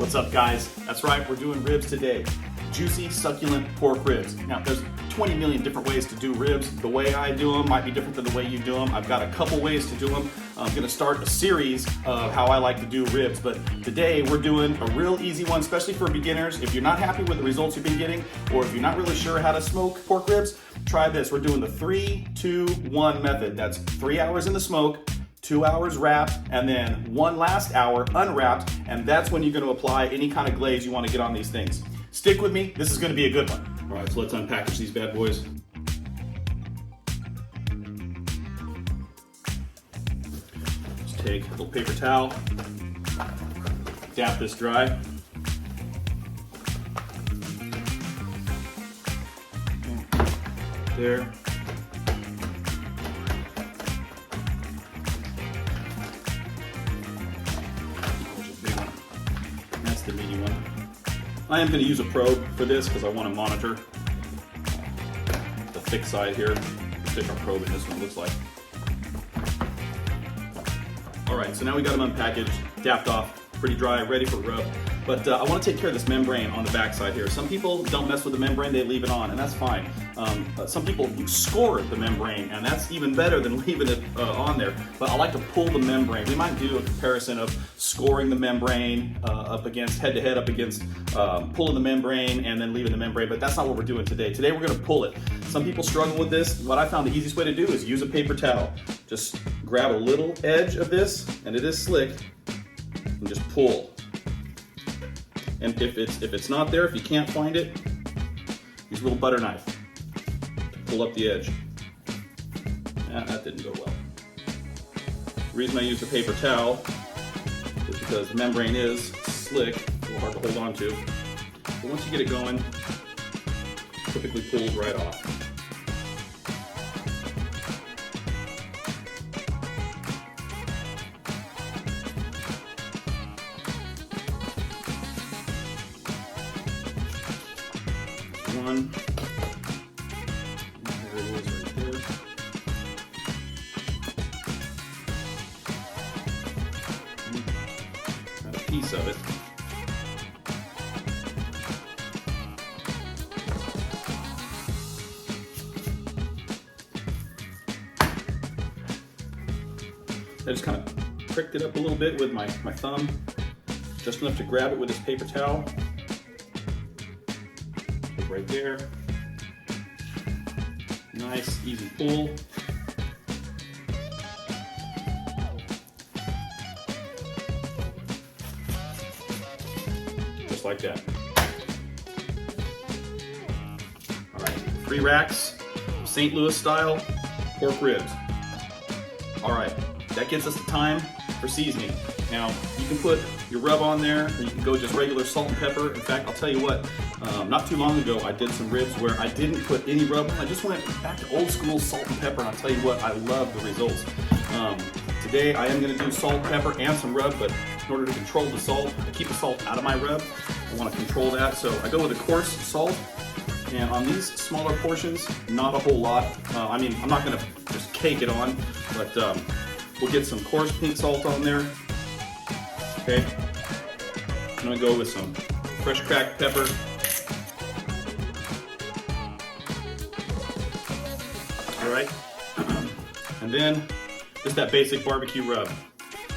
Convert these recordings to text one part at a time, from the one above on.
What's up, guys? That's right, we're doing ribs today. Juicy, succulent pork ribs. Now, there's 20 million different ways to do ribs. The way I do them might be different than the way you do them. I've got a couple ways to do them. I'm gonna start a series of how I like to do ribs, but today we're doing a real easy one, especially for beginners. If you're not happy with the results you've been getting, or if you're not really sure how to smoke pork ribs, try this. We're doing the 3-2-1 method. That's 3 hours in the smoke, 2 hours wrapped, and then 1 last hour unwrapped, and that's when you're gonna apply any kind of glaze you wanna get on these things. Stick with me, this is gonna be a good one. All right, so let's unpackage these bad boys. Just take a little paper towel, dap this dry. There. That's the meaty one. I am going to use a probe for this because I want to monitor the thick side here. Stick our probe in this one, looks like. Alright, so now we got them unpackaged, dapped off, pretty dry, ready for rub. But I want to take care of this membrane on the back side here. Some people don't mess with the membrane, they leave it on, and that's fine. Some people score the membrane, and that's even better than leaving it on there. But I like to pull the membrane. We might do a comparison of scoring the membrane up against, head to head up against pulling the membrane and then leaving the membrane, but that's not what we're doing today. Today we're gonna pull it. Some people struggle with this. What I found the easiest way to do is use a paper towel. Just grab a little edge of this, and it is slick, and just pull. And if it's not there, if you can't find it, use a little butter knife to pull up the edge. That didn't go well. The reason I use the paper towel is because the membrane is slick, a little hard to hold on to. But once you get it going, it typically pulls right off. One. There it is right there. Got a piece of it. I just kind of pricked it up a little bit with my thumb, just enough to grab it with this paper towel. Right there. Nice, easy pull. Just like that. All right, 3 racks, St. Louis style pork ribs. All right, that gets us the time for seasoning. Now, you can put your rub on there, or you can go just regular salt and pepper. In fact, I'll tell you what, not too long ago, I did some ribs where I didn't put any rub on. I just went back to old school salt and pepper, and I'll tell you what, I love the results. Today, I am gonna do salt, pepper, and some rub, but in order to control the salt, I keep the salt out of my rub. I wanna control that, so I go with a coarse salt, and on these smaller portions, not a whole lot. I mean, I'm not gonna just cake it on, but we'll get some coarse pink salt on there. Okay, I'm gonna go with some fresh cracked pepper. All right, and then just that basic barbecue rub.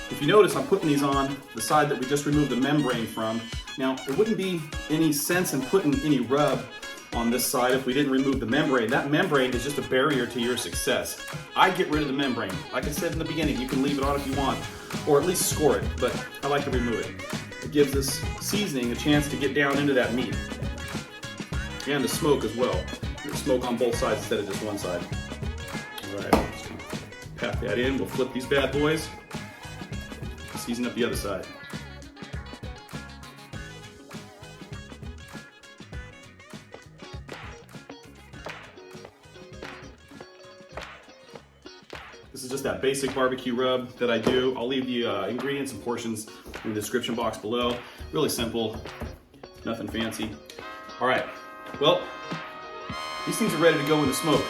If you notice, I'm putting these on the side that we just removed the membrane from. Now, there wouldn't be any sense in putting any rub on this side if we didn't remove the membrane. That membrane is just a barrier to your success. I get rid of the membrane. Like I said in the beginning, you can leave it on if you want, or at least score it, but I like to remove it. It gives this seasoning a chance to get down into that meat. And the smoke as well. The smoke on both sides instead of just one side. All right, just gonna pat that in. We'll flip these bad boys. Season up the other side. This is just that basic barbecue rub that I do. I'll leave the ingredients and portions in the description box below. Really simple, nothing fancy. All right, well, these things are ready to go in the smoke.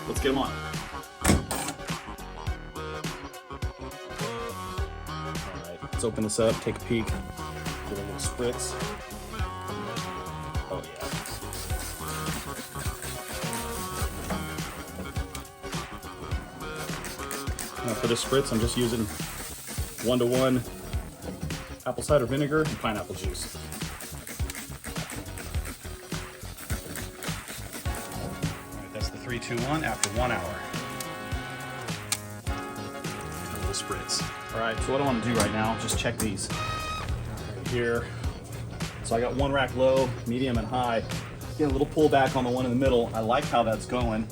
Let's get them on. All right, let's open this up, take a peek. Give it a little spritz. Oh yeah. Now for this spritz, I'm just using 1-to-1 apple cider vinegar and pineapple juice. All right, that's the 3-2-1 after 1 hour. A little spritz. All right, so what I want to do right now, just check these right here. So I got one rack low, medium, and high. Get a little pullback on the one in the middle. I like how that's going.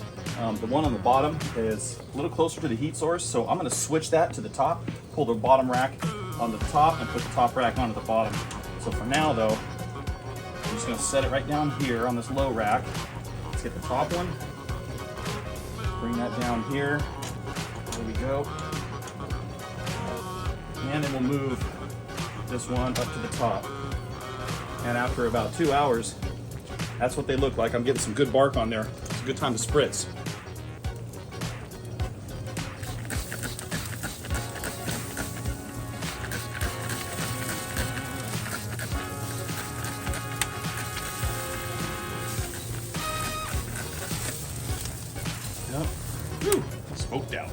The one on the bottom is a little closer to the heat source, so I'm going to switch that to the top, pull the bottom rack onto the top, and put the top rack onto the bottom. So for now, though, I'm just going to set it right down here on this low rack. Let's get the top one. Bring that down here. There we go. And then we'll move this one up to the top. And after about 2 hours, that's what they look like. I'm getting some good bark on there. It's a good time to spritz. Yep. Whew. Smoked out.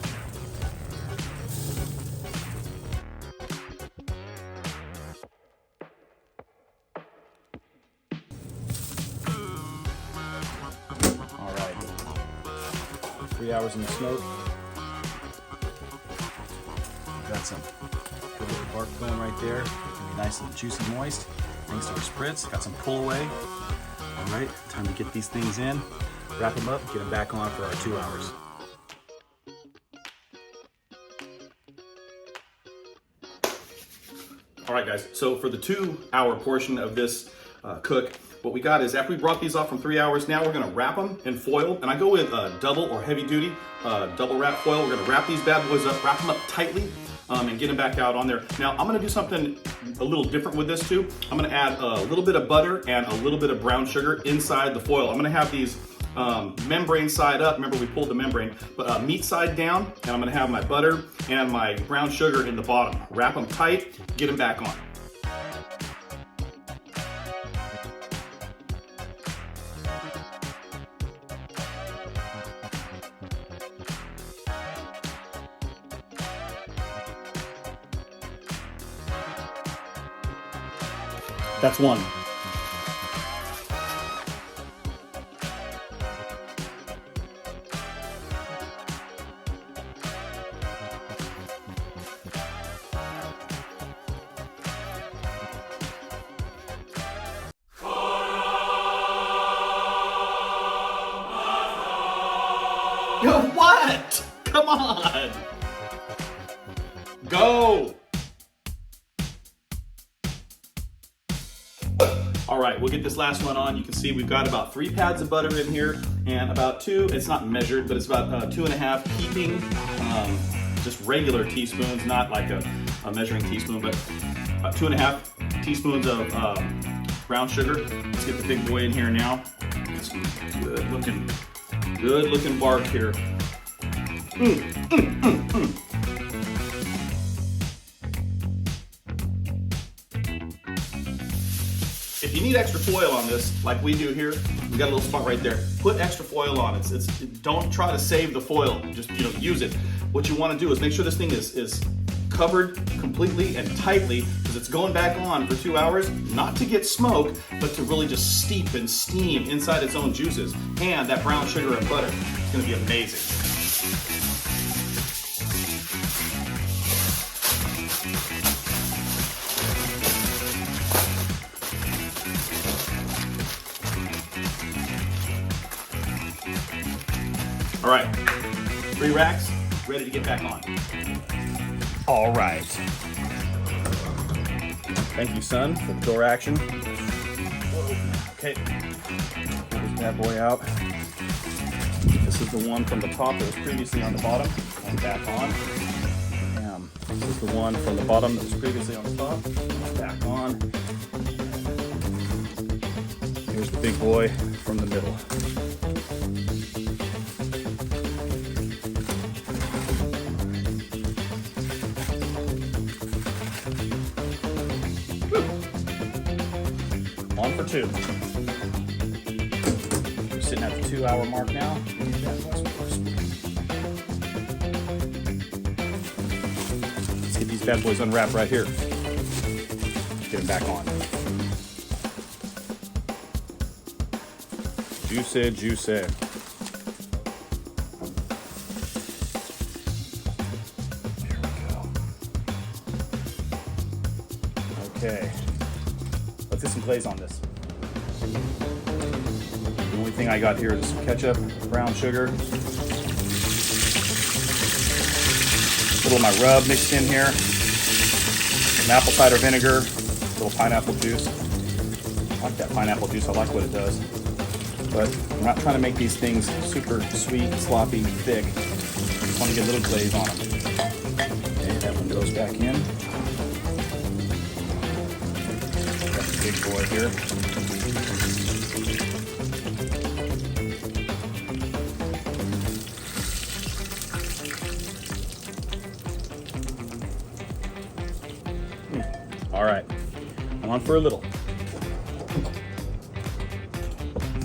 All right. 3 hours in the smoke. Got some good little bark going right there. It's gonna be nice and juicy moist. Thanks to our spritz. Got some pull away. All right, time to get these things in. Wrap them up, get them back on for our 2 hours. All right, guys, so for the 2 hour portion of this cook, what we got is after we brought these off from 3 hours, now we're gonna wrap them in foil, and I go with double or heavy duty double wrap foil. We're gonna wrap these bad boys up, wrap them up tightly, and get them back out on there. Now, I'm gonna do something a little different with this too. I'm gonna add a little bit of butter and a little bit of brown sugar inside the foil. I'm gonna have these membrane side up. Remember, we pulled the membrane, but meat side down, and I'm gonna have my butter and my brown sugar in the bottom. Wrap them tight, get them back on. That's one. Yo, what? Come on. Go. All right, we'll get this last one on. You can see we've got about 3 pads of butter in here and about 2, it's not measured, but it's about 2.5 heaping, just regular teaspoons, not like a measuring teaspoon, but about 2.5 teaspoons of brown sugar. Let's get the big boy in here now. Get some good looking bark here. If you need extra foil on this, like we do here, we got a little spot right there. Put extra foil on it. Don't try to save the foil. Just use it. What you want to do is make sure this thing is covered completely and tightly, because it's going back on for 2 hours, not to get smoke, but to really just steep and steam inside its own juices. And that brown sugar and butter, it's going to be amazing. All right, 3 racks, ready to get back on. All right. Thank you, son, for the door action. Okay, pull this bad boy out. This is the one from the top that was previously on the bottom, and back on. Bam. This is the one from the bottom that was previously on the top, back on. Here's the big boy from the middle. for 2. We're sitting at the 2-hour mark now. Let's get these bad boys unwrapped right here. Get them back on. Juicy, juicy. There we go. Okay. Let's get some glaze on this. The only thing I got here is some ketchup, brown sugar, a little of my rub mixed in here, some apple cider vinegar, a little pineapple juice. I like that pineapple juice, I like what it does. But I'm not trying to make these things super sweet, sloppy, thick. I just want to get a little glaze on them. Okay, that one goes back in. Got the big boy here. All right, I'm on for a little.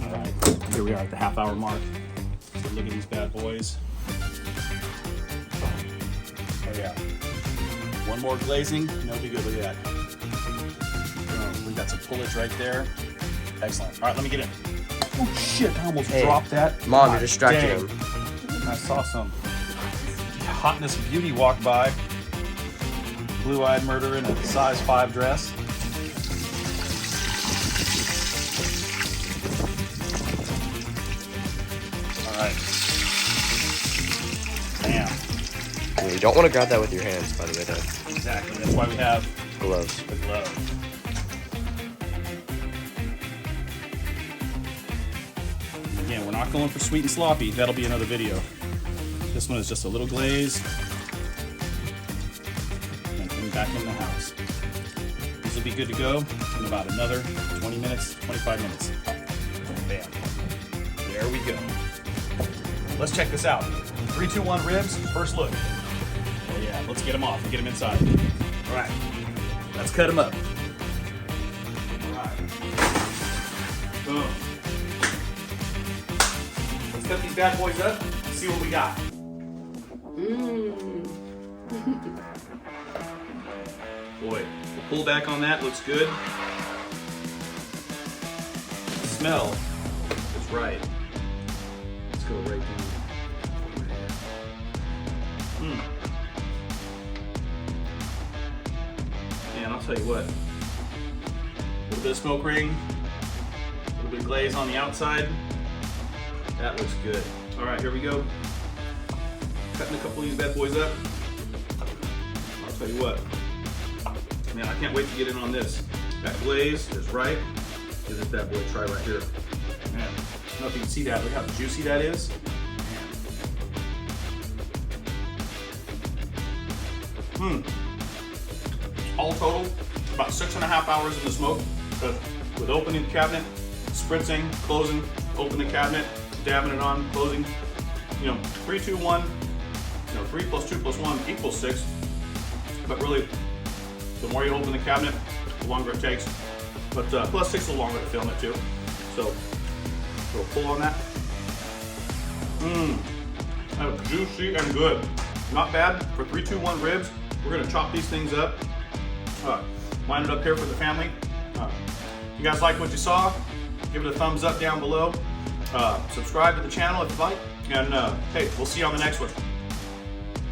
All right, here we are at the half-hour mark. So look at these bad boys. Oh yeah. One more glazing, and it'll be good. Look at that. We got some pullage right there. Excellent. All right, let me get in. Oh shit! I almost dropped that. Mom, you're distracting him. I saw some hotness beauty walk by. Blue-eyed murder in a size 5 dress. All right. Bam. Yeah, you don't want to grab that with your hands, by the way, Dad. Exactly. That's why we have Gloves. the glove. Again, we're not going for sweet and sloppy. That'll be another video. This one is just a little glaze. Back in the house. These will be good to go in about another 20 minutes, 25 minutes. Bam. There we go. Let's check this out. 3, 2, 1 ribs, first look. Oh yeah, let's get them off and get them inside. All right, let's cut them up. All right. Boom. Let's cut these bad boys up and see what we got. Boy, the pull back on that looks good. The smell is right. Let's go right down. And I'll tell you what, a little bit of smoke ring, a little bit of glaze on the outside. That looks good. All right, here we go. Cutting a couple of these bad boys up. I'll tell you what. Man, I can't wait to get in on this. That glaze is right. Give this bad boy a try right here. Man, I don't know if you can see that. Look how juicy that is. All total, about 6.5 hours in the smoke. With opening the cabinet, spritzing, closing, open the cabinet, dabbing it on, closing. 3, 2, 1. 3 + 2 + 1 = 6. But really, the more you open the cabinet, the longer it takes. But +6 is longer to film it too. So pull on that. That's juicy and good. Not bad for 3, 2, 1 ribs. We're gonna chop these things up. Line it up here for the family. If you guys like what you saw, give it a thumbs up down below. Subscribe to the channel if you like. And hey, we'll see you on the next one.